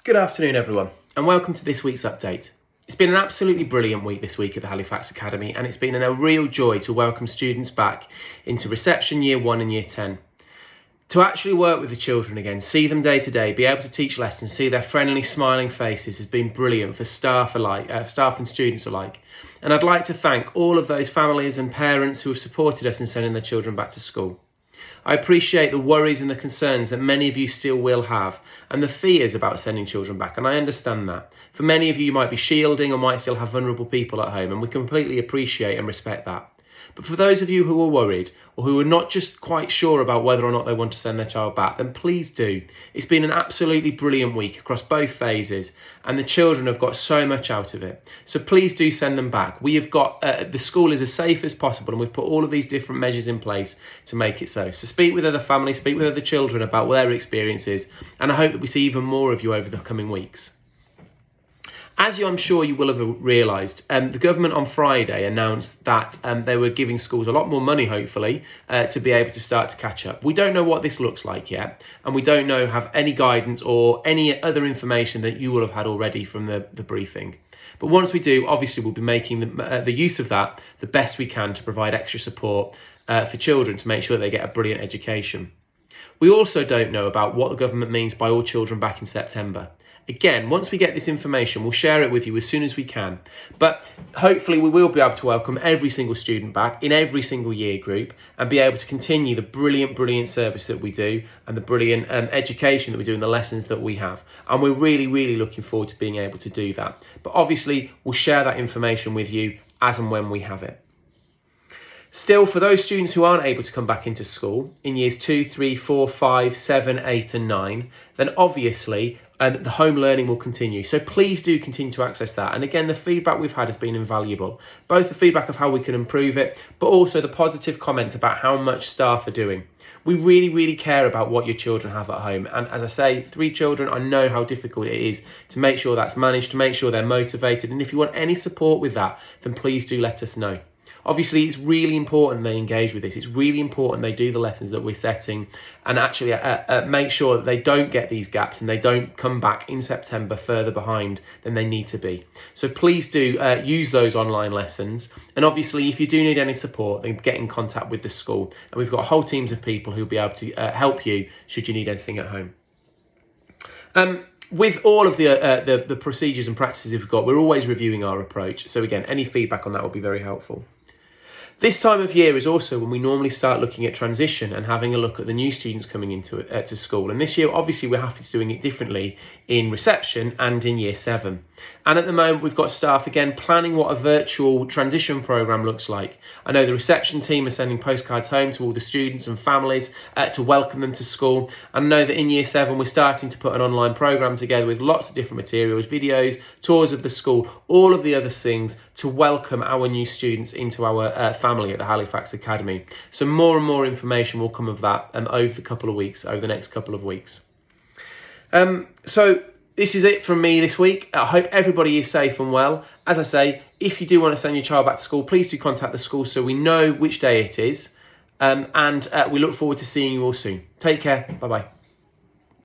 Good afternoon, everyone, and welcome to this week's update. It's been an absolutely brilliant week this week at the Halifax Academy, and it's been a real joy to welcome students back into reception year 1 and year 10. To actually work with the children again, see them day to day, be able to teach lessons, see their friendly, smiling faces has been brilliant for staff and students alike. And I'd like to thank all of those families and parents who have supported us in sending their children back to school. I appreciate the worries and the concerns that many of you still will have, and the fears about sending children back, and I understand that. For many of you, you might be shielding or might still have vulnerable people at home, and we completely appreciate and respect that. But for those of you who are worried, or who are not just quite sure about whether or not they want to send their child back, then please do. It's been an absolutely brilliant week across both phases, and the children have got so much out of it. So please do send them back. We have got, the school is as safe as possible, and we've put all of these different measures in place to make it so. So speak with other families, speak with other children about their experiences, and I hope that we see even more of you over the coming weeks. As I'm sure you will have realised, the government on Friday announced that they were giving schools a lot more money, hopefully, to be able to start to catch up. We don't know what this looks like yet, and we don't have any guidance or any other information that you will have had already from the briefing. But once we do, obviously we'll be making the use of that the best we can to provide extra support for children to make sure they get a brilliant education. We also don't know about what the government means by all children back in September. Again, once we get this information, we'll share it with you as soon as we can. But hopefully we will be able to welcome every single student back in every single year group and be able to continue the brilliant service that we do and the brilliant education that we do and the lessons that we have. And we're really looking forward to being able to do that. But obviously, we'll share that information with you as and when we have it. Still, for those students who aren't able to come back into school in years 2, 3, 4, 5, 7, 8 and 9, then obviously the home learning will continue. So please do continue to access that. And again, the feedback we've had has been invaluable. Both the feedback of how we can improve it, but also the positive comments about how much staff are doing. We really care about what your children have at home. And as I say, 3 children, I know how difficult it is to make sure that's managed, to make sure they're motivated. And if you want any support with that, then please do let us know. Obviously, it's really important they engage with this. It's really important they do the lessons that we're setting and actually make sure that they don't get these gaps and they don't come back in September further behind than they need to be. So please do use those online lessons. And obviously, if you do need any support, then get in contact with the school. And we've got whole teams of people who'll be able to help you should you need anything at home. With all of the procedures and practices we've got, we're always reviewing our approach. So again, any feedback on that will be very helpful. This time of year is also when we normally start looking at transition and having a look at the new students coming into to school. And this year, obviously, we're happy to doing it differently in reception and in year 7. And at the moment, we've got staff, again, planning what a virtual transition programme looks like. I know the reception team are sending postcards home to all the students and families to welcome them to school. And I know that in year 7, we're starting to put an online programme together with lots of different materials, videos, tours of the school, all of the other things to welcome our new students into our family at the Halifax Academy. So more and more information will come of that over the next couple of weeks. So this is it from me this week. I hope everybody is safe and well. As I say, if you do want to send your child back to school, please do contact the school so we know which day it is. And we look forward to seeing you all soon. Take care. Bye-bye.